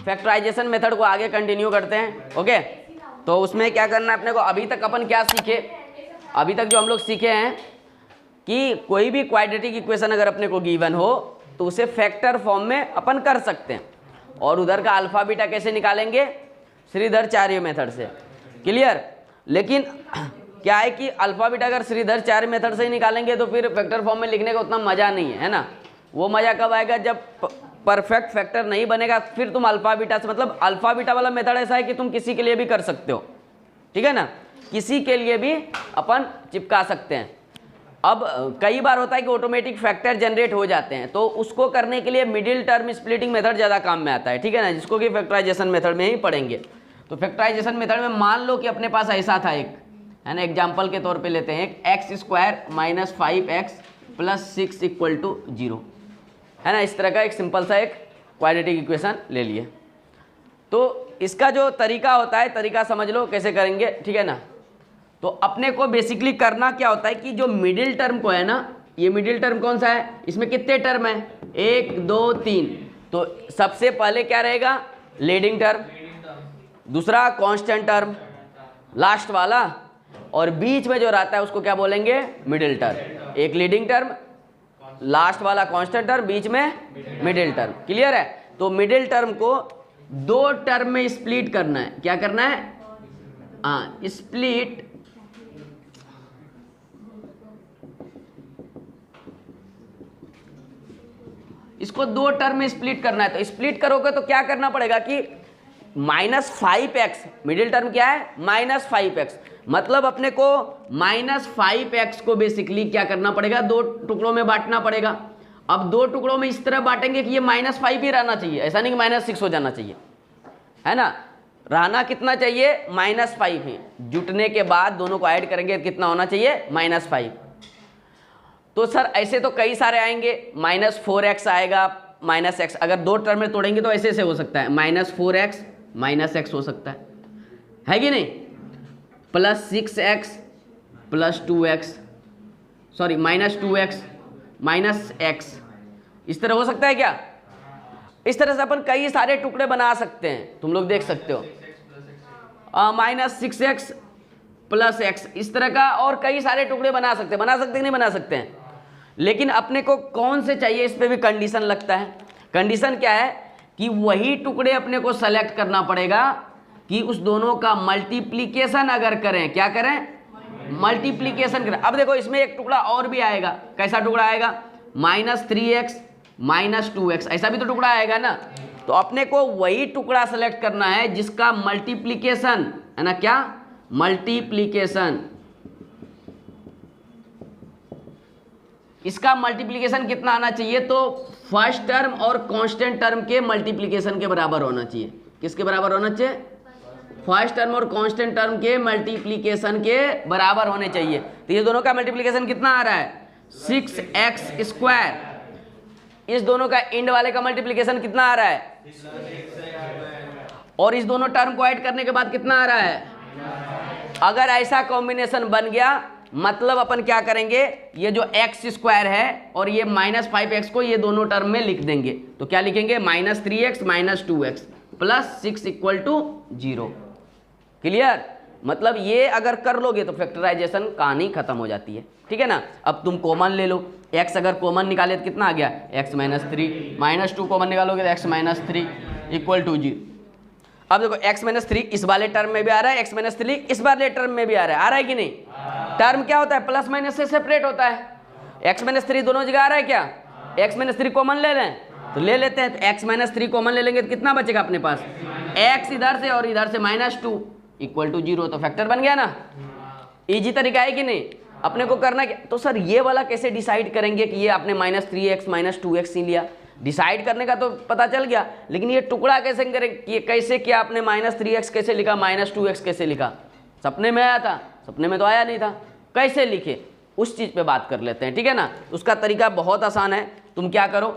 Factorisation method को आगे continue करते हैं। ओके, तो उसमें क्या करना है अपने को, अभी तक अपन क्या सीखे, अभी तक जो हम लोग सीखे हैं कि कोई भी क्वाड्रेटिक इक्वेशन अगर अपने को गिवन हो तो उसे फैक्टर फॉर्म में अपन कर सकते हैं, और उधर का अल्फा बीटा कैसे निकालेंगे, श्रीधराचार्य मेथड से। क्लियर। लेकिन क्या है कि अल्फा बीटा अगर श्रीधराचार्य मेथड से ही निकालेंगे तो फिर फैक्टर फॉर्म में लिखने का उतना मज़ा नहीं है ना। वो मज़ा कब आएगा, जब परफेक्ट फैक्टर नहीं बनेगा, फिर तुम अल्फा बीटा से, मतलब अल्फा बीटा वाला मेथड ऐसा है कि तुम किसी के लिए भी कर सकते हो, ठीक है ना, किसी के लिए भी अपन चिपका सकते हैं। अब कई बार होता है कि ऑटोमेटिक फैक्टर जनरेट हो जाते हैं, तो उसको करने के लिए मिडिल टर्म स्प्लिटिंग मेथड ज़्यादा काम में आता है, ठीक है ना, जिसको कि फैक्टराइजेशन मेथड में ही पढ़ेंगे। तो फैक्टराइजेशन मेथड में मान लो कि अपने पास ऐसा था एक, है ना, एग्जाम्पल के तौर पे लेते हैं, एक x² - 5x + 6 = 0, है ना, इस तरह का एक सिंपल सा एक क्वाड्रेटिक इक्वेशन ले लिए। तो इसका जो तरीका होता है, तरीका समझ लो कैसे करेंगे, ठीक है ना। तो अपने को बेसिकली करना क्या होता है कि जो मिडिल टर्म को है ना, ये मिडिल टर्म कौन सा है, इसमें कितने टर्म है, 1 2 3, तो सबसे पहले क्या रहेगा, लीडिंग टर्म, दूसरा कांस्टेंट टर्म लास्ट वाला, और बीच में जो रहता है उसको क्या बोलेंगे, मिडिल टर्म। एक लीडिंग टर्म, लास्ट वाला कांस्टेंट टर्म, बीच में मिडिल टर्म। क्लियर है। तो मिडिल टर्म को 2 टर्म में स्प्लिट करना है। क्या करना है, हाँ, स्प्लिट इसको 2 टर्म में स्प्लिट करना है। तो स्प्लिट करोगे तो क्या करना पड़ेगा कि -5x, मिडिल टर्म क्या है, -5x, मतलब अपने को -5x को बेसिकली क्या करना पड़ेगा, 2 टुकड़ों में बांटना पड़ेगा। अब 2 टुकड़ों में इस तरह बांटेंगे कि ये -5 ही रहना चाहिए, ऐसा नहीं कि -6 हो जाना चाहिए, है ना, रहना कितना चाहिए, -5 ही। जुटने के बाद दोनों को ऐड करेंगे कितना होना चाहिए, -5। तो सर ऐसे तो कई सारे आएंगे, -4x आएगा, -x, अगर 2 टर्म में तोड़ेंगे तो ऐसे हो सकता है, -4x -x हो सकता है कि नहीं, +6x + 2x, sorry -2x -x, इस तरह हो सकता है क्या। इस तरह से अपन कई सारे टुकड़े बना सकते हैं, तुम लोग देख सकते हो, -6x + x, इस तरह का और कई सारे टुकड़े बना सकते हैं, नहीं बना सकते हैं। लेकिन अपने को कौन से चाहिए, इस पे भी कंडीशन लगता है। कंडीशन क्या है कि वही टुकड़े अपने को सेलेक्ट करना पड़ेगा कि उस दोनों का मल्टीप्लिकेशन अगर करें, क्या करें, मल्टीप्लिकेशन करें। अब देखो इसमें एक टुकड़ा और भी आएगा, कैसा टुकड़ा आएगा, -3x - 2x, ऐसा भी तो टुकड़ा आएगा ना। तो अपने को वही टुकड़ा सेलेक्ट करना है जिसका मल्टीप्लिकेशन, है ना, क्या, मल्टीप्लिकेशन, इसका मल्टीप्लिकेशन कितना आना चाहिए, तो फर्स्ट टर्म और कांस्टेंट टर्म के मल्टीप्लिकेशन के बराबर होना चाहिए। किसके बराबर होना चाहिए, फर्स्ट टर्म और कांस्टेंट टर्म के मल्टीप्लिकेशन के बराबर होने चाहिए। तो ये दोनों का मल्टीप्लिकेशन कितना आ रहा है, 6x², इस दोनों का इंड वाले का मल्टीप्लिकेशन कितना आ रहा है, और इस दोनों टर्म को ऐड करने के बाद कितना आ रहा है। अगर ऐसा कॉम्बिनेशन बन गया, मतलब अपन क्या करेंगे, ये जो x² है और ये -5x को ये दोनों टर्म में लिख देंगे। तो क्या लिखेंगे, -3x - 2x + 6 = 0। क्लियर। मतलब ये अगर कर लोगे तो फैक्टराइजेशन कहानी खत्म हो जाती है, ठीक है ना। अब तुम कॉमन ले लो, x अगर कॉमन निकाले तो कितना आ गया, x - 3, -2 कॉमन निकालोगे तो x - 3 = 0। अब देखो x - 3 इस वाले टर्म में भी आ रहा है, x - 3 इस वाले टर्म में भी आ रहा है कि नहीं। टर्म क्या होता है, प्लस माइनस से सेपरेट होता है। x - 3 दोनों जगह आ रहा है क्या, x - 3 कॉमन ले लें तो ले लेते हैं। तो x - 3 कॉमन ले लेंगे तो कितना बचेगा अपने पास, x इधर से और इधर से -2 = 0। तो फैक्टर बन गया ना। इजी तरीका है कि नहीं। अपने को करना क्या, तो सर ये वाला कैसे डिसाइड करेंगे कि ये आपने -3x - 2x ही लिया। डिसाइड करने का तो पता चल गया, लेकिन ये टुकड़ा कैसे करें, कैसे किया आपने, -3x कैसे लिखा, -2x कैसे लिखा। सपने में आया था, सपने में तो आया नहीं था, कैसे लिखे उस चीज़ पे बात कर लेते हैं, ठीक है ना। उसका तरीका बहुत आसान है। तुम क्या करो,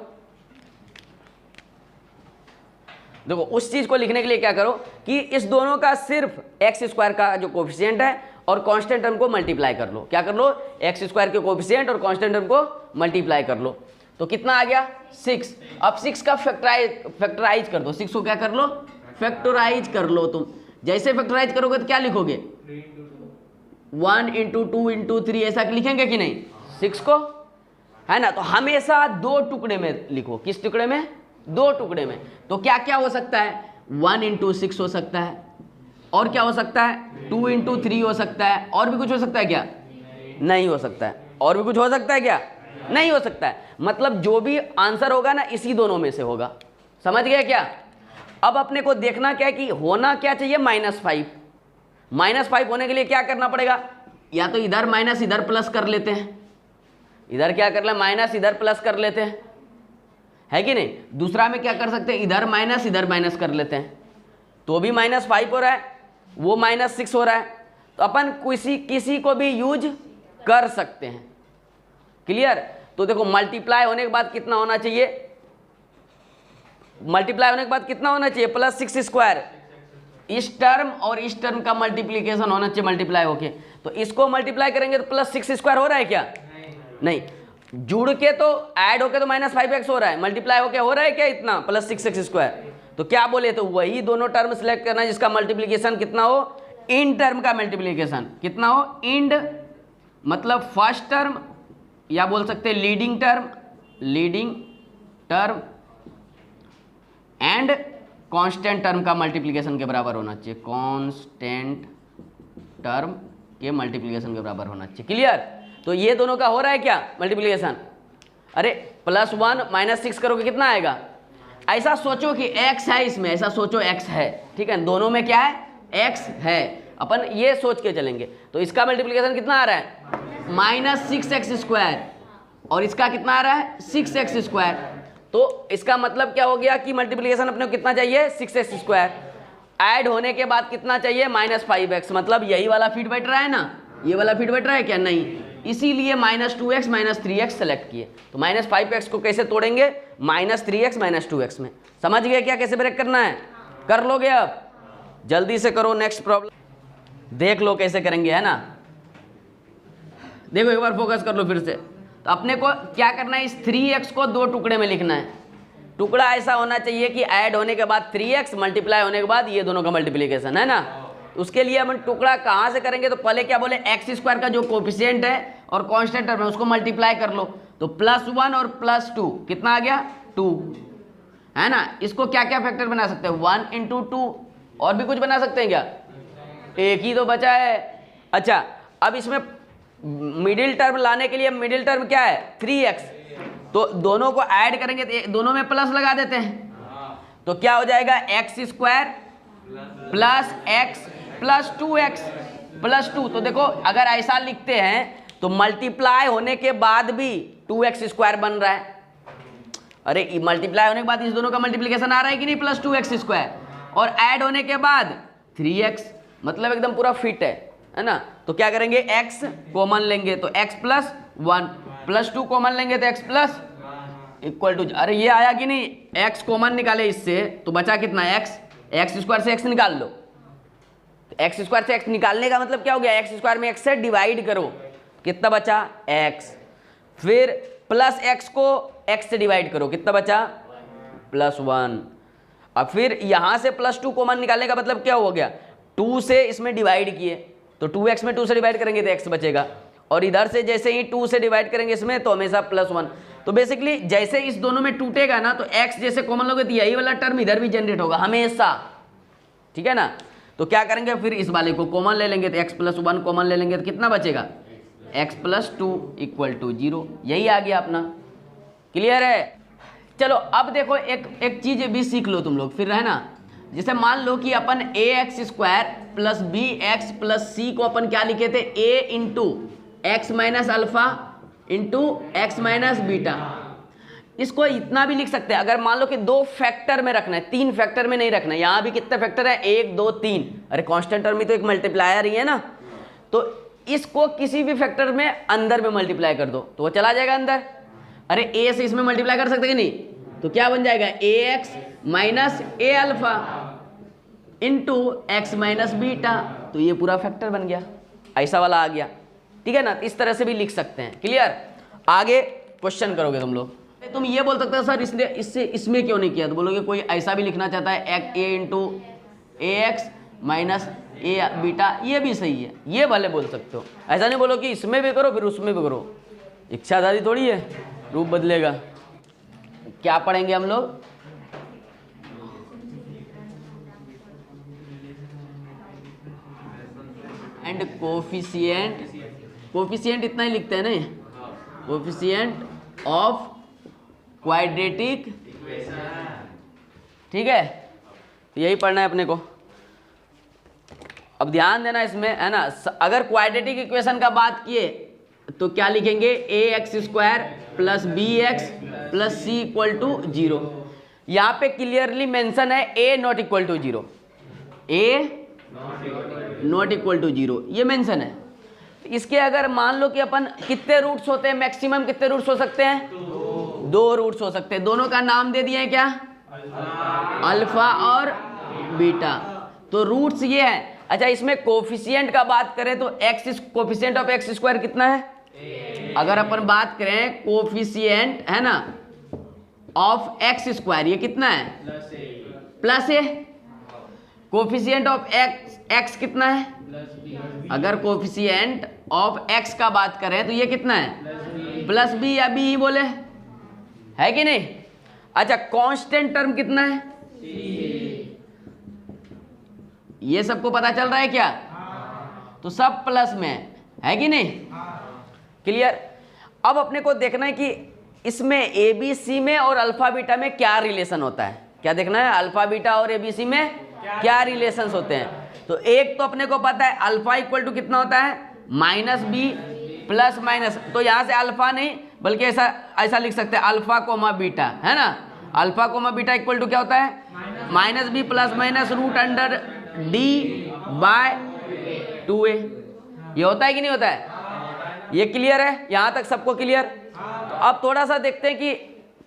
देखो उस चीज़ को लिखने के लिए क्या करो कि इस दोनों का सिर्फ x² का जो कोफिशिएंट है और कांस्टेंट टर्म को मल्टीप्लाई कर लो। क्या कर लो, x² के कोफिशिएंट और कांस्टेंट टर्म को मल्टीप्लाई कर लो। तो कितना आ गया 6। अब 6 का फैक्टराइज कर दो, 6 को क्या कर लो फैक्टराइज कर लो। तुम जैसे फैक्टराइज करोगे तो क्या लिखोगे 1 इंटू 2 इंटू 3 ऐसा लिखेंगे कि नहीं 6 को, है ना। तो हमेशा 2 टुकड़े में लिखो। किस टुकड़े में 2 टुकड़े में। तो क्या क्या हो सकता है 1 इंटू 6 हो सकता है, और क्या हो सकता है 2 इंटू 3 हो सकता है, और भी कुछ हो सकता है क्या नहीं हो सकता है, और भी कुछ हो सकता है क्या नहीं हो सकता है। मतलब जो भी आंसर होगा ना इसी दोनों में से होगा, समझ गए क्या। अब अपने को देखना क्या है कि होना क्या चाहिए -5। -5 होने के लिए क्या करना पड़ेगा, या तो इधर माइनस इधर प्लस कर लेते हैं, इधर क्या कर ले माइनस इधर प्लस कर लेते हैं, है कि नहीं। दूसरा में क्या कर सकते हैं इधर माइनस कर लेते हैं, तो भी -5 हो रहा है, वो -6 हो रहा है। तो अपन किसी को भी यूज कर सकते हैं, क्लियर। तो देखो मल्टीप्लाई होने के बाद कितना होना चाहिए, मल्टीप्लाई होने के बाद कितना होना चाहिए +6²। इस टर्म और इस टर्म का मल्टीप्लीकेशन होना चाहिए मल्टीप्लाई होके। तो इसको मल्टीप्लाई करेंगे तो +6² हो रहा है क्या नहीं, जुड़ के तो ऐड होके तो -5x हो रहा है, मल्टीप्लाई होके हो रहा है क्या इतना +6x²। तो क्या बोले तो वही दोनों टर्म सिलेक्ट करना है जिसका मल्टीप्लीकेशन कितना हो, इन टर्म का मल्टीप्लीकेशन कितना हो, इंड मतलब फर्स्ट टर्म, या बोल सकते हैं leading term and constant term का मल्टीप्लिकेशन के बराबर होना चाहिए, कांस्टेंट टर्म के मल्टीप्लिकेशन के बराबर होना चाहिए, क्लियर। तो ये दोनों का हो रहा है क्या मल्टीप्लिकेशन। अरे +1 -6 करोगे कितना आएगा, ऐसा सोचो कि x है इसमें, ऐसा सोचो x है, ठीक है, दोनों में क्या है x है, अपन ये सोच के चलेंगे। तो इसका मल्टीप्लिकेशन कितना आ रहा है -6x², और इसका कितना आ रहा है 6x²। तो इसका मतलब क्या हो गया कि मल्टीप्लिकेशन अपने को कितना चाहिए 6x²। ऐड होने के बाद कितना चाहिए -5x, मतलब यही वाला फिट बैठ रहा है ना, ये वाला फिट बैठ रहा है क्या नहीं, इसीलिए -2x -3x सेलेक्ट किए। तो -5x को कैसे तोड़ेंगे -3x -2x में, समझ गए क्या कैसे ब्रेक करना है, कर लोगे। अब जल्दी से करो, नेक्स्ट प्रॉब्लम देख लो कैसे करेंगे, है ना। देखो एक बार फोकस कर लो फिर से। तो अपने को क्या करना है, इस 3x को 2 टुकड़े में लिखना है। टुकड़ा ऐसा होना चाहिए कि ऐड होने के बाद 3x, मल्टीप्लाई होने के बाद ये दोनों का मल्टीप्लिकेशन, है ना। उसके लिए हम टुकड़ा कहाँ से करेंगे, तो पहले क्या बोले x² का जो कोफिशिएंट है और कांस्टेंट टर्म है उसको मल्टीप्लाई कर लो। तो +1 और +2 कितना आ गया 2, है ना। इसको क्या क्या फैक्टर बना सकते हैं 1 इंटू 2, और भी कुछ बना सकते हैं क्या, एक ही तो बचा है। अच्छा अब इसमें मिडिल टर्म लाने के लिए, मिडिल टर्म क्या है 3x, तो दोनों को ऐड करेंगे तो दोनों में प्लस लगा देते हैं, तो क्या हो जाएगा x² + x + 2x + 2। तो देखो अगर ऐसा लिखते हैं तो मल्टीप्लाई होने के बाद भी 2x² बन रहा है। अरे मल्टीप्लाई होने के बाद इस दोनों का मल्टीप्लिकेशन आ रहा है कि नहीं +2x², और ऐड होने के बाद 3x, मतलब एकदम पूरा फिट है ना। तो क्या करेंगे x कॉमन लेंगे तो x + 1 + 2 कॉमन लेंगे तो x +, अरे ये आया कि नहीं, x कॉमन निकाले इससे तो बचा कितना x² से x निकाल लो। तो x² से x निकालने का मतलब क्या हो गया, x² में x से डिवाइड करो, कितना बचा x, फिर प्लस x को x से डिवाइड करो, कितना बचा +1। अब फिर यहाँ से +2 कॉमन निकालने का मतलब क्या हो गया, 2 से इसमें डिवाइड किए तो 2x में 2 से डिवाइड करेंगे तो x बचेगा, और इधर से जैसे ही 2 से डिवाइड करेंगे इसमें तो हमेशा +1। तो बेसिकली जैसे इस दोनों में टूटेगा ना तो x जैसे कॉमन लोगे तो यही वाला टर्म इधर भी जनरेट होगा हमेशा, ठीक है ना। तो क्या करेंगे फिर इस वाले को कॉमन ले लेंगे तो x + 1 कॉमन ले लेंगे तो कितना बचेगा x + 2 = 0, यही आ गया अपना, क्लियर है। चलो अब देखो एक चीज भी सीख लो तुम लोग फिर, है ना। जैसे मान लो कि अपन ax² + bx + c को अपन क्या लिखे थे a × x - alpha × x - beta. इसको इतना भी लिख सकते हैं, अगर मान लो कि 2 फैक्टर में रखना है, 3 फैक्टर में नहीं रखना है। यहाँ भी कितने फैक्टर है 1 2 3, अरे कांस्टेंट टर्म में तो एक मल्टीप्लायर ही है ना, तो इसको किसी भी फैक्टर में अंदर में मल्टीप्लाई कर दो तो वो चला जाएगा अंदर। अरे a से इसमें मल्टीप्लाई कर सकते कि नहीं, तो क्या बन जाएगा ax - a alpha × x - beta, तो ये पूरा फैक्टर बन गया, ऐसा वाला आ गया, ठीक है ना। इस तरह से भी लिख सकते हैं, क्लियर। आगे क्वेश्चन करोगे तुम लोग। तुम ये बोल सकते हो सर इसने इससे इसमें क्यों नहीं किया, तो बोलोगे कोई ऐसा भी लिखना चाहता है ए इंटू ए एक्स माइनस ए बीटा, ये भी सही है, ये भले बोल सकते हो। ऐसा नहीं बोलो कि इसमें भी करो फिर उसमें भी करो, इच्छाधारी थोड़ी है, रूप बदलेगा। क्या पढ़ेंगे हम लोग, एंड कोफिशिएंट, कोफिशिएंट इतना ही लिखते हैं नहीं, कोफिशिएंट ऑफ क्वाड्रेटिक, ठीक है, यही पढ़ना है अपने को। अब ध्यान देना इसमें, है ना, अगर क्वाड्रेटिक इक्वेशन का बात किए तो क्या लिखेंगे, A x square plus B x plus C equal to 0। यहाँ पे क्लियरली मेंशन है A not equal to 0, A not equal to 0, ये मेंशन है। इसके अगर मान लो कि अपन कितने रूट्स होते हैं, मैक्सिमम कितने रूट्स हो सकते हैं, 2 रूट्स हो सकते हैं। दोनों का नाम दे दिए हैं क्या, अल्फा और बीटा, तो रूट्स ये है। अच्छा, इसमें कोफिशिएंट का बात करें तो x, coefficient of x square कितना है, अगर अपन बात करें कोफिशिएंट है ना ऑफ एक्स स्क्वायर, ये कितना है, plus A. Coefficient of x कितना है, अगर कोफिशिएंट ऑफ एक्स का बात करें तो ये कितना है, प्लस बी या बी ही बोले, है कि नहीं। अच्छा, कांस्टेंट टर्म कितना है, ये सबको पता चल रहा है क्या, तो सब प्लस में है कि नहीं, क्लियर। अब अपने को देखना है कि इसमें ए बी सी में और अल्फा बीटा में क्या रिलेशन होता है, क्या देखना है, अल्फा बीटा और ए बी सी में क्या रिलेशंस होते हैं। तो एक तो अपने को पता है अल्फा इक्वल टू कितना होता है, माइनस बी प्लस माइनस, तो यहाँ से अल्फा नहीं बल्कि ऐसा लिख सकते हैं अल्फा कोमा बीटा, है ना, alpha comma beta equal to क्या होता है, minus B plus minus root under D by 2a, ये होता है कि नहीं होता है, ये क्लियर है, यहाँ तक सबको क्लियर। तो अब थोड़ा सा देखते हैं कि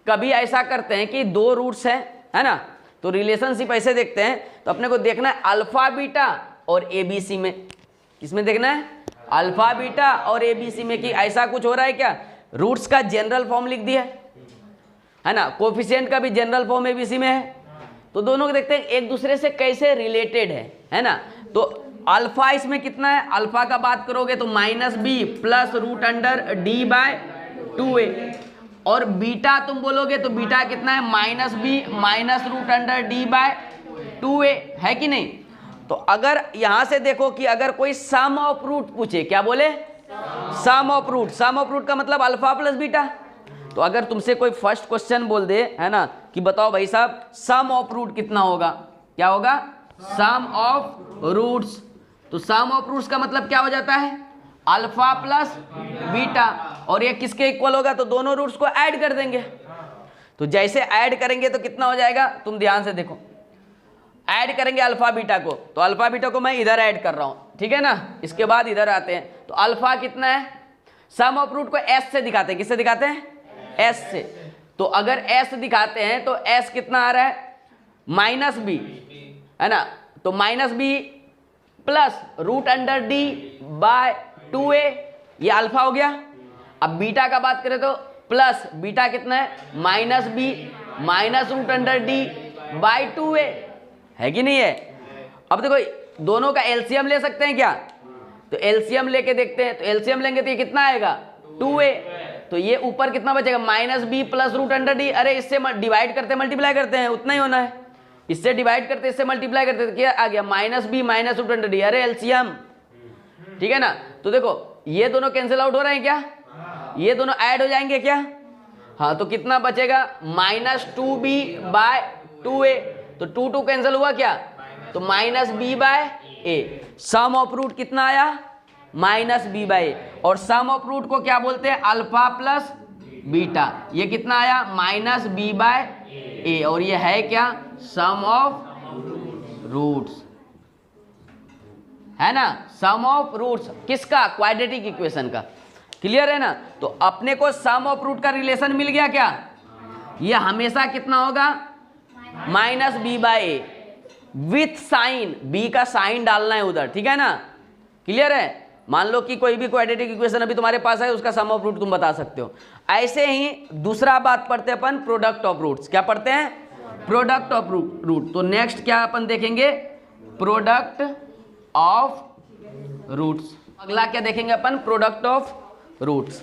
कभी ऐसा करते हैं कि 2 रूट्स हैं, है ना, तो रिलेशनशिप ऐसे देखते हैं। तो अपने को देखना है अल्फा बीटा और ए बी सी में, किसमें देखना है, अल्फा बीटा और ए बी सी में, कि ऐसा कुछ हो रहा है क्या, रूट्स का जनरल फॉर्म लिख दिया है ना, कोफिशिएंट का भी general form a B c में है, तो दोनों को देखते हैं एक दूसरे से कैसे रिलेटेड है ना। तो अल्फा इसमें कितना है, अल्फा का बात करोगे तो minus B plus root under D by 2a, और बीटा तुम बोलोगे तो बीटा कितना है, minus B minus root under D by 2a, है कि नहीं। तो अगर यहां से देखो कि अगर कोई सम ऑफ रूट पूछे, क्या बोले, sum of root, sum of root का मतलब अल्फा प्लस बीटा। तो अगर तुमसे कोई फर्स्ट क्वेश्चन बोल दे, है ना, कि बताओ भाई साहब सम ऑफ रूट कितना होगा, क्या होगा, सम ऑफ रूट्स, तो सम ऑफ रूट्स का मतलब क्या हो जाता है, अल्फा प्लस बीटा, और ये किसके इक्वल होगा, तो दोनों रूट्स को ऐड कर देंगे। तो जैसे ऐड करेंगे तो कितना हो जाएगा, तुम ध्यान से देखो, ऐड करेंगे अल्फा बीटा को, तो अल्फा बीटा को मैं इधर ऐड कर रहा हूं, ठीक है ना, इसके बाद इधर आते हैं, तो अल्फा कितना है, सम ऑफ रूट को एस से दिखाते हैं, किससे दिखाते हैं, एस से। तो अगर एस दिखाते हैं तो एस कितना आ रहा है, माइनस बी, है ना, तो minus B plus root under D by 2a, ये अल्फा हो गया। अब बीटा का बात करें तो प्लस बीटा कितना है, minus B minus root under D by 2a, है कि नहीं है। अब देखो दोनों का एलसीएम ले सकते हैं क्या, तो एलसीएम लेके देखते हैं, तो एलसीएम लेंगे तो ये कितना आएगा, 2a, तो ये ऊपर कितना बचेगा, minus B plus root under D, अरे इससे डिवाइड करते मल्टीप्लाई करते हैं, उतना ही होना है, इससे डिवाइड करते इससे मल्टीप्लाई करते, क्या आ गया, minus B minus root under D, अरे एलसीएम, ठीक है ना। तो देखो ये दोनों कैंसिल आउट हो रहे हैं क्या, ये दोनों ऐड हो जाएंगे क्या, हाँ, तो कितना बचेगा, माइनस 2b बाय 2a, तो 2 कैंसिल हुआ क्या, तो minus b by a, sum of root कितना आया, माइनस b बाय a, और सम ऑफ रूट को क्या बोलते हैं, अल्फा प्लस बीटा, ये कितना आया, माइनस b बाय a, और ये है क्या, सम ऑफ रूट्स, है ना, सम ऑफ रूट्स किसका, क्वाड्रेटिक इक्वेशन का, क्लियर है ना। तो अपने को सम ऑफ रूट का रिलेशन मिल गया क्या, ये हमेशा कितना होगा, minus B by A, with sign, B का साइन डालना है उधर, ठीक है ना, क्लियर है। मान लो कि कोई भी क्वाड्रेटिक इक्वेशन अभी तुम्हारे पास है, उसका सम ऑफ रूट तुम बता सकते हो। ऐसे ही दूसरा बात पढ़ते हैं अपन प्रोडक्ट ऑफ रूट्स। क्या पढ़ते हैं? Product of root. तो नेक्स्ट क्या अपन देखेंगे? Product of roots. अगला क्या देखेंगे अपन? Product of roots.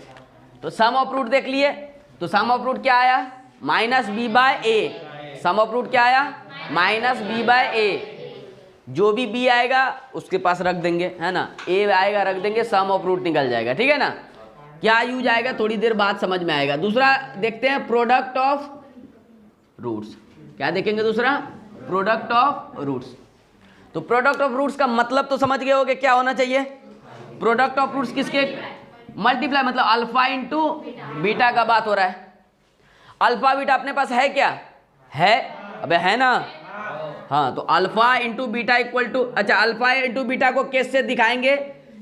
तो सम ऑफ रूट देख लिए, तो सम ऑफ रूट क्या आया? Minus B by A. Sum of root क्या आया? Minus B by A. जो भी बी आएगा उसके पास रख देंगे, है ना, ए आएगा रख देंगे, सम ऑफ रूट निकल जाएगा। ठीक है ना? क्या यूज आएगा थोड़ी देर बाद समझ में आएगा। दूसरा देखते हैं प्रोडक्ट ऑफ रूट्स। क्या देखेंगे दूसरा? Product of roots. तो प्रोडक्ट ऑफ रूट्स का मतलब तो समझ गए होगे क्या होना चाहिए? प्रोडक्ट ऑफ रूट्स किसके? मल्टीप्लाई, मतलब अल्फा इंटू बीटा का बात हो रहा है। अल्फा बीटा अपने पास है क्या? है, अबे है ना। हाँ, तो alpha into beta equal to, अच्छा अल्फा इंटू बीटा को कैसे दिखाएंगे?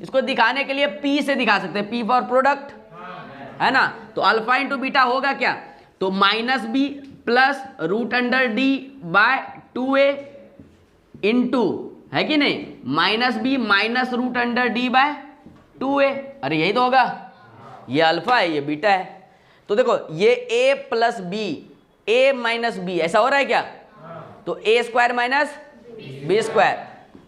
इसको दिखाने के लिए पी से दिखा सकते हैं, पी फॉर प्रोडक्ट, है ना। तो अल्फा इंटू बीटा होगा क्या? तो minus B plus root under D by 2a into, है कि नहीं, minus B minus root under D by 2a। अरे यही तो होगा, ये अल्फा है ये बीटा है। तो देखो ये a plus B, a minus B, ऐसा हो रहा है क्या? तो a square minus B square,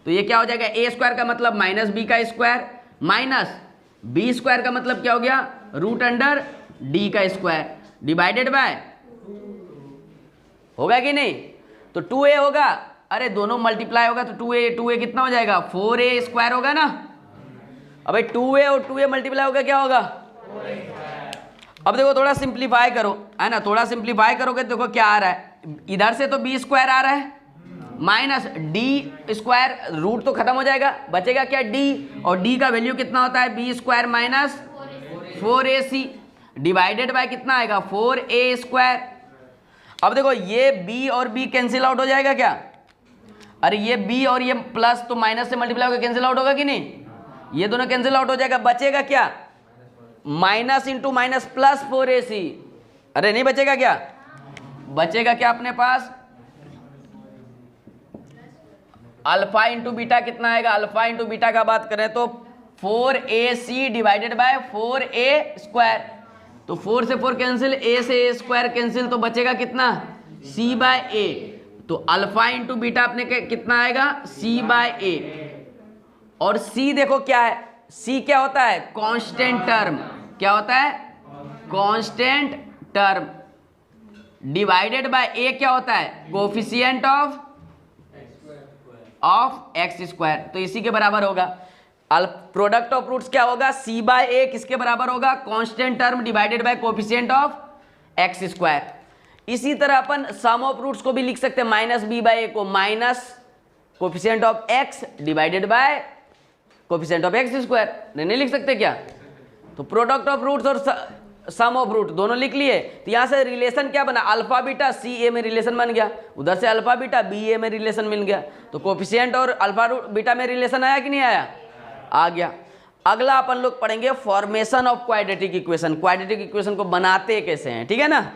तो ये क्या हो जाएगा? a स्क्वायर का मतलब माइनस बी का स्क्वायर माइनस बी स्क्वायर का मतलब क्या हो गया? रूट अंडर डी का स्क्वायर डिवाइडेड बाय, होगा कि नहीं? तो 2a होगा, अरे दोनों मल्टीप्लाई होगा तो 2a कितना हो जाएगा? 4a स्क्वायर होगा ना। अबे 2a और 2a मल्टीप्लाई होगा क्या होगा? अब देखो थोड़ा सिंप्लीफाई करो, है ना, थोड़ा सिंप्लीफाई करोगे देखो क्या आ रहा है। इधर से तो बी स्क्वायर आ रहा है माइनस डी स्क्वायर, रूट तो खत्म हो जाएगा, बचेगा क्या? डी, और डी का वैल्यू कितना होता है? B square minus 4ac divided by कितना आएगा? 4a square. अब देखो ये b और b कैंसिल आउट हो जाएगा क्या? अरे ये b और ये प्लस तो माइनस से मल्टीप्लाई होकर कैंसिल आउट होगा कि नहीं? ये दोनों कैंसिल आउट हो जाएगा, बचेगा क्या? Minus into minus plus 4ac। अरे नहीं बचेगा क्या? बचेगा क्या अपने पास? अल्फा इंटू बीटा कितना आएगा? अल्फा इंटू बीटा का बात करें तो 4ac divided bye 4a square. तो 4 से 4 कैंसिल, a से a स्क्वायर कैंसिल, तो बचेगा कितना? c by a। तो अल्फा इंटू बीटा अपने कितना आएगा? c by a। और c देखो क्या है? c क्या होता है? Constant term. क्या होता है? Constant term. Divided by a क्या होता है? Coefficient of x square. तो इसी के बराबर होगा। प्रोडक्ट ऑफ रूट्स क्या होगा? c बाय a किसके बराबर होगा? Constant term divided by coefficient of x square. इसी तरह अपन सम ऑफ रूट्स को भी लिख सकते हैं, माइनस बी बाय ए को minus coefficient of x divided by coefficient of x square. नहीं लिख सकते क्या? तो प्रोडक्ट ऑफ रूट्स और सम ऑफ रूट दोनों लिख लिए। तो यहाँ से रिलेशन क्या बना? अल्फा बीटा सी ए में रिलेशन बन गया, उधर से अल्फा बीटा बी ए में रिलेशन मिल गया। तो कोफिशिएंट और अल्फा बीटा में रिलेशन आया कि नहीं आया? आ गया। अगला अपन लोग पढ़ेंगे formation of quadratic equation. Quadratic equation को बनाते कैसे हैं, ठीक है ना।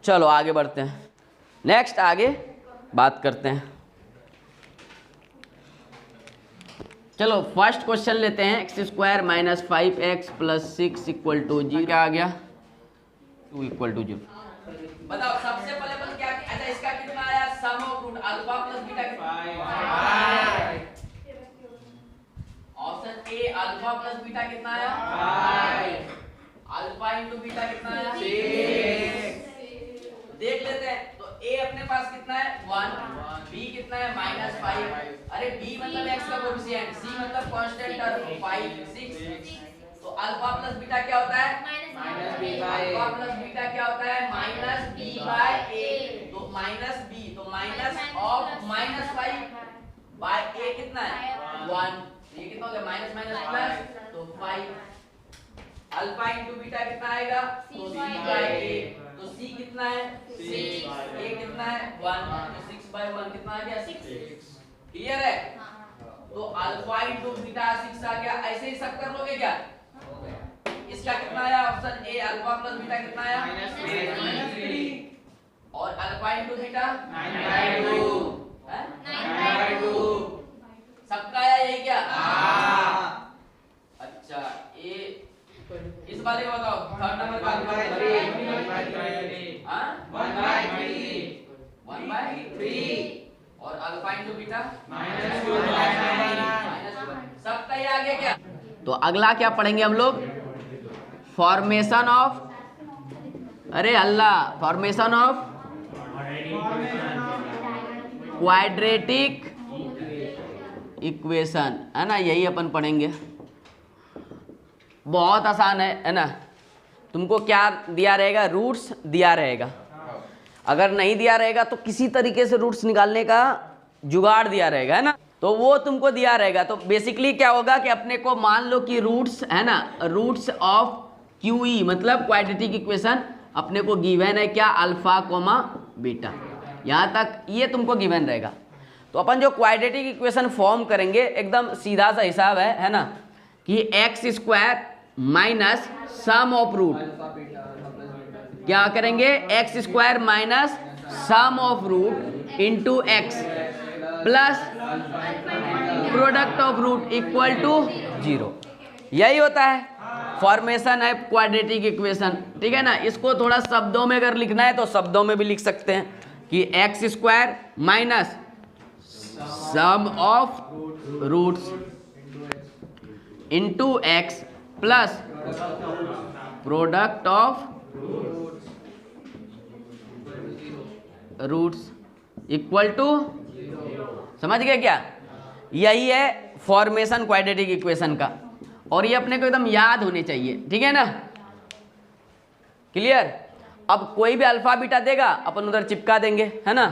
चलो आगे बढ़ते हैं, नेक्स्ट आगे बात करते हैं। चलो फर्स्ट क्वेश्चन लेते हैं। X square minus 5x plus 6 equal to 0। क्या आ गया? 2 इक्वल टू 0। बताओ सबसे पहले अपन क्या, अच्छा इसका कितना आया? Sum of root alpha plus beta कितना? Option A alpha plus beta कितना आया? 5। अल्फा इंटू बीटा कितना आया? 6। देख लेते हैं। तो a अपने पास कितना है? 1, b कितना है? -5। अरे b मतलब x का कोएफिशिएंट, c मतलब कांस्टेंट टर्म, 5 6। तो अल्फा प्लस बीटा क्या होता है? अल्फा प्लस बीटा क्या होता है? -b by a। तो -b, तो माइनस ऑफ -5 बाय a कितना है? 1। ये कितना हो गया? माइनस माइनस प्लस, तो 5। अल्फा इंटू बीटा कितना आएगा? तो c बाय a। तो c कितना है? 6। a कितना है? 1। तो 6 बाय 1 कितना आ गया? 6। क्लियर है? तो अल्फा इंटू बीटा 6 आ गया। ऐसे ही सब कर लोगे क्या? इसका कितना आया? Option A alpha plus beta कितना आया? -3। और अल्फा इंटू बीटा 9/2। सबका आया यही क्या? अच्छा ए इस वाले को बताओ, थर्ड नंबर का अल्फा 1/3 और अल्फा इंटू बीटा सबका ये आ गया क्या? तो अगला क्या पढ़ेंगे हम लोग? फॉर्मेशन ऑफ, अरे अल्लाह, फॉर्मेशन ऑफ क्वाड्रेटिक इक्वेशन, है ना, यही अपन पढ़ेंगे। बहुत आसान है ना। तुमको क्या दिया रहेगा? रूट्स दिया रहेगा। अगर नहीं दिया रहेगा तो किसी तरीके से रूट्स निकालने का जुगाड़ दिया रहेगा, है ना। तो वो तुमको दिया रहेगा। तो बेसिकली क्या होगा कि अपने को मान लो कि रूट्स, है ना, रूट्स ऑफ क्यूई मतलब क्वाड्रेटिक इक्वेशन अपने को गिवन है क्या? Alpha comma beta. यहाँ तक ये तुमको गिवन रहेगा। तो अपन जो क्वाड्रेटिक इक्वेशन फॉर्म करेंगे एकदम सीधा सा हिसाब है ना, कि X square minus sum of root, क्या करेंगे? X square minus sum of root into X plus product of root equal to 0। यही होता है फॉर्मेशन है क्वाड्रेटिक इक्वेशन, ठीक है ना। इसको थोड़ा शब्दों में अगर लिखना है तो शब्दों में भी लिख सकते हैं कि X square minus sum of roots into X plus product of roots equal to, समझ गए क्या? यही है फॉर्मेशन क्वाड्रेटिक इक्वेशन का, और ये अपने को एकदम याद होने चाहिए, ठीक है ना। क्लियर? अब कोई भी अल्फा बीटा देगा अपन उधर चिपका देंगे, है ना।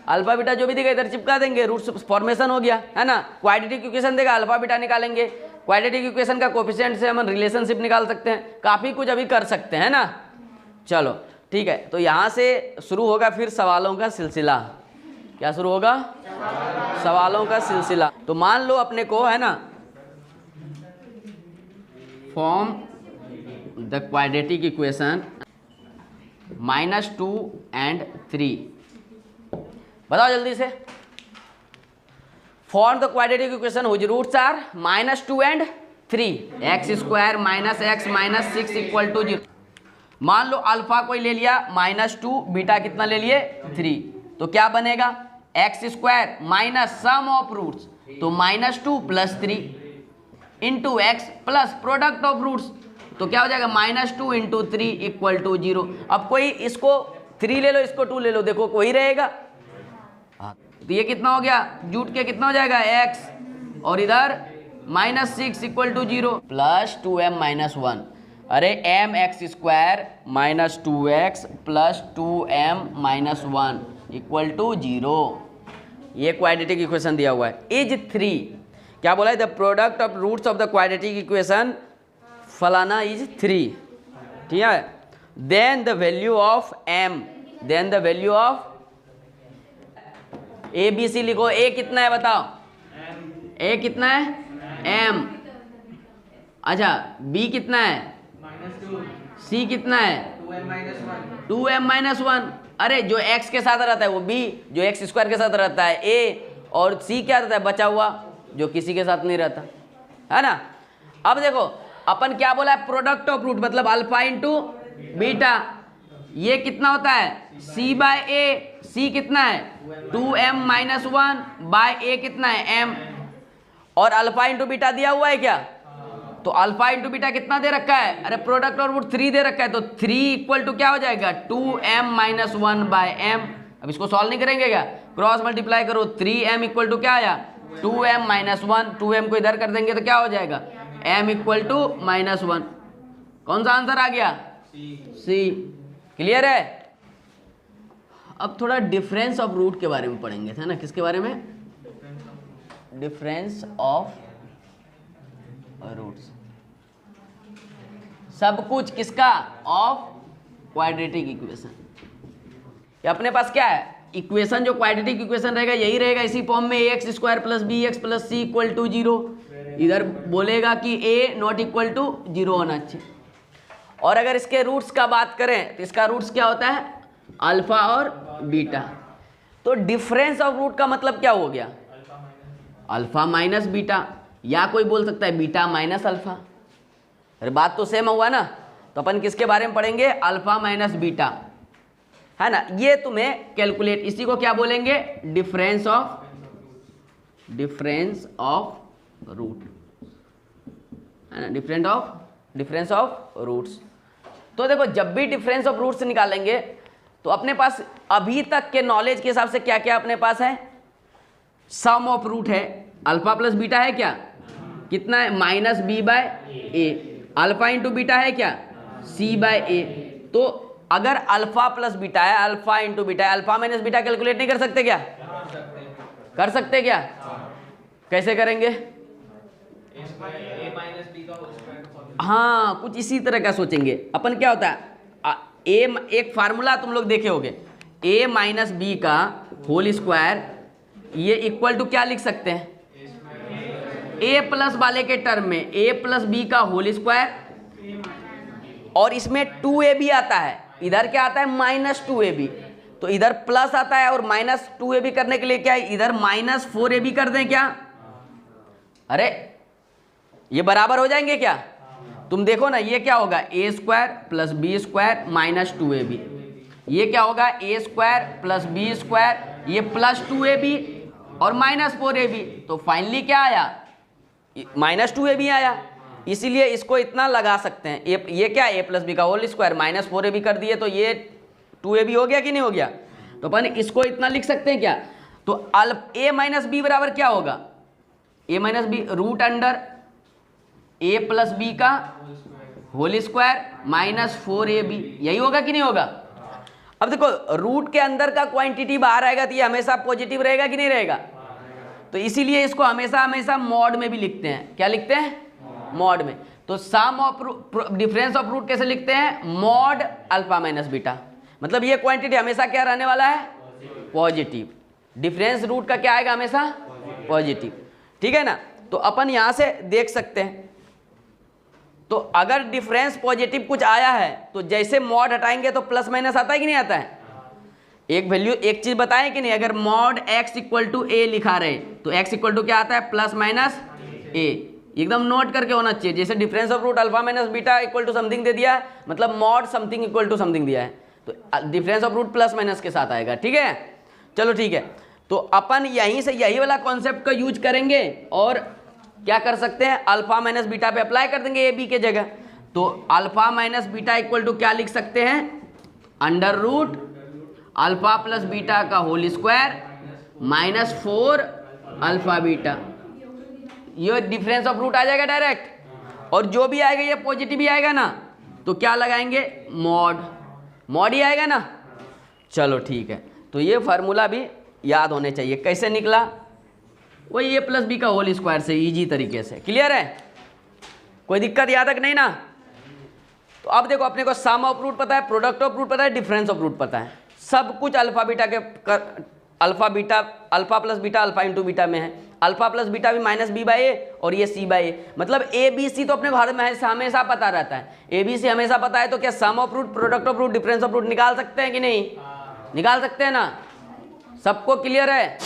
अल्फा बीटा जो भी देगा इधर चिपका देंगे, रूट्स फॉर्मेशन हो गया, है ना। क्वाड्रेटिक इक्वेशन देगा, अल्फा बीटा निकालेंगे। क्वाड्रेटिक इक्वेशन का कोफिशिएंट से हम रिलेशनशिप निकाल सकते हैं, काफ़ी कुछ अभी कर सकते हैं ना। चलो ठीक है, तो यहाँ से शुरू होगा फिर सवालों का सिलसिला। क्या शुरू होगा? सवालों का सिलसिला। तो मान लो अपने को, है ना, form the quadratic equation -2 and 3। बताओ जल्दी से। Form the quadratic equation whose roots are -2 and 3, X square minus X minus 6 equal to 0। मान लो अल्फा कोई ले लिया -2, बीटा कितना ले लिए? 3। तो क्या बनेगा? X square minus sum of roots, तो -2 plus 3 into X plus product of roots, तो क्या हो जाएगा? -2 इंटू 3 इक्वल टू 0। अब कोई इसको 3 ले लो, इसको 2 ले लो, देखो कोई रहेगा। तो ये कितना हो गया? जूट के कितना हो जाएगा? x, और इधर -6 equal to 0 plus 2m minus 1। अरे m X square minus 2x plus 2m minus 1 equal to 0। ये क्वाड्रेटिक इक्वेशन दिया हुआ है। इज 3, क्या बोला है? The product of roots of the quadratic equation फलाना इज 3, ठीक है। Then the value of m, then the value of A B C लिखो। ए कितना है बताओ? ए कितना है? m। अच्छा, b कितना है? c कितना है? 2m minus 1। अरे जो x के साथ रहता है वो b, जो x स्क्वायर के साथ रहता है a, और c क्या रहता है? बचा हुआ जो किसी के साथ नहीं रहता, है ना। अब देखो अपन क्या बोला है? प्रोडक्ट ऑफ रूट मतलब अल्फा इंटू बीटा। ये कितना होता है? c by a। c कितना है? 2m माइनस 1 बाय a कितना है? m। और अल्फा इंटू बीटा दिया हुआ है क्या? तो अल्फा इंटू बीटा कितना दे रखा है? अरे प्रोडक्ट और रूट 3 दे रखा है, तो 3 इक्वल टू क्या हो जाएगा? 2m minus 1 bye m। अब इसको सॉल्व नहीं करेंगे क्या? क्रॉस मल्टीप्लाई करो, 3m इक्वल टू क्या आया? 2m minus 1। 2m को इधर कर देंगे तो क्या हो जाएगा? m equal to -1। कौन सा आंसर आ गया? C। क्लियर है? अब थोड़ा डिफरेंस ऑफ रूट के बारे में पढ़ेंगे, है ना। किसके बारे में? Difference of roots. सब कुछ किसका? Of quadratic equation. अपने पास क्या है? इक्वेशन जो क्वाड्रेटिक इक्वेशन रहेगा यही रहेगा, इसी फॉर्म में ax square plus bx plus c equal to 0। इधर बोलेगा कि a नॉट इक्वल टू 0 होना चाहिए। और अगर इसके रूट्स का बात करें तो इसका रूट्स क्या होता है? अल्फा और बीटा। तो डिफरेंस ऑफ रूट का मतलब क्या हो गया? अल्फा माइनस बीटा, या कोई बोल सकता है बीटा माइनस अल्फा। अरे बात तो सेम हुआ ना। तो अपन किसके बारे में पढ़ेंगे? Alpha minus beta. है ना, ये तुम्हें कैलकुलेट, इसी को क्या बोलेंगे, डिफरेंस ऑफ रूट, है ना, डिफरेंस ऑफ रूट्स। तो देखो जब भी डिफरेंस ऑफ रूट्स निकालेंगे तो अपने पास अभी तक के नॉलेज के हिसाब से क्या क्या अपने पास है, सम ऑफ रूट है, अल्फा प्लस बीटा है क्या, कितना है, minus B by A, alpha into beta है क्या, सी बाय ए। तो अगर अल्फा प्लस बीटा है, अल्फा इंटू बीटा है, अल्फा माइनस बीटा कैलकुलेट नहीं कर सकते क्या, कर सकते क्या, कैसे करेंगे, हाँ कुछ इसी तरह का सोचेंगे अपन। क्या होता है, एक फार्मूला तुम लोग देखे होगे, a माइनस बी का होल स्क्वायर, ये इक्वल टू क्या लिख सकते हैं, a प्लस वाले के टर्म में a प्लस बी का होल स्क्वायर, और इसमें 2ab आता है, इधर क्या आता है, माइनस 2ab, तो इधर प्लस आता है और माइनस 2ab करने के लिए क्या है, इधर माइनस 4ab कर दें क्या, अरे ये बराबर हो जाएंगे क्या, तुम देखो ना, ये क्या होगा, A square plus B square minus 2ab, ये क्या होगा, A square plus B square, ये प्लस 2ab और माइनस 4ab, तो फाइनली क्या आया, माइनस 2ab आया। इसीलिए इसको इतना लगा सकते हैं, ये क्या, ए प्लस बी का होल स्क्वायर माइनस 4ab कर दिए, तो ये 2ab हो गया कि नहीं हो गया, तो अपन इसको इतना लिख सकते हैं क्या, तो ए माइनस बी बराबर क्या होगा, ए माइनस बी रूट अंडर ए प्लस बी का होल स्क्वायर माइनस 4ab, यही होगा कि नहीं होगा। अब देखो रूट के अंदर का क्वांटिटी बाहर आएगा तो ये हमेशा पॉजिटिव रहेगा कि नहीं रहेगा, तो इसीलिए इसको हमेशा मॉड में भी लिखते हैं, क्या लिखते हैं, मॉड में। तो सम ऑफ डिफरेंस ऑफ रूट कैसे लिखते हैं, मॉड अल्फा माइनस बीटा, मतलब ये क्वांटिटी हमेशा क्या रहने वाला है, पॉजिटिव, डिफरेंस रूट का क्या आएगा, हमेशा पॉजिटिव, ठीक है ना। तो अपन यहां से देख सकते हैं, तो अगर डिफरेंस पॉजिटिव कुछ आया है तो जैसे मॉड हटाएंगे तो प्लस माइनस आता है कि नहीं आता है, एक वैल्यू, एक चीज बताएं कि नहीं, अगर मॉड x इक्वल टू ए लिखा रहे तो x इक्वल टू क्या आता है, प्लस माइनस ए, एकदम नोट करके होना चाहिए। जैसे difference of root alpha minus beta equal to something दे दिया है, मतलब mod something equal to something दिया है, तो difference of root plus minus के साथ आएगा, ठीक है। चलो ठीक है, तो अपन यहीं से यही वाला कॉन्सेप्ट का यूज करेंगे और क्या कर सकते हैं, अल्फा माइनस बीटा पे अप्लाई कर देंगे ए बी के जगह। तो alpha minus beta equal to क्या लिख सकते हैं, under root alpha plus beta का whole square minus 4 alpha beta, ये डिफरेंस ऑफ रूट आ जाएगा डायरेक्ट, और जो भी आएगा ये पॉजिटिव ही आएगा ना, तो क्या लगाएंगे, मॉड ही आएगा ना। चलो ठीक है, तो ये फार्मूला भी याद होने चाहिए। कैसे निकला, वही ए प्लस बी का होल स्क्वायर से, इजी तरीके से, क्लियर है, कोई दिक्कत यहाँ तक नहीं ना। तो अब देखो अपने को सम ऑफ रूट पता है, प्रोडक्ट ऑफ रूट पता है, डिफरेंस ऑफ रूट पता है, सब कुछ अल्फा बीटा के alpha plus beta alpha into beta में है, अल्फा प्लस बीटा भी माइनस बी बाई ए और ये सी बाई ए, मतलब ए बी सी तो अपने घर में हमेशा पता रहता है, ए बी सी हमेशा पता है। तो क्या sum of root, product of root, difference of root निकाल सकते हैं कि नहीं, निकाल सकते हैं ना, सबको क्लियर है।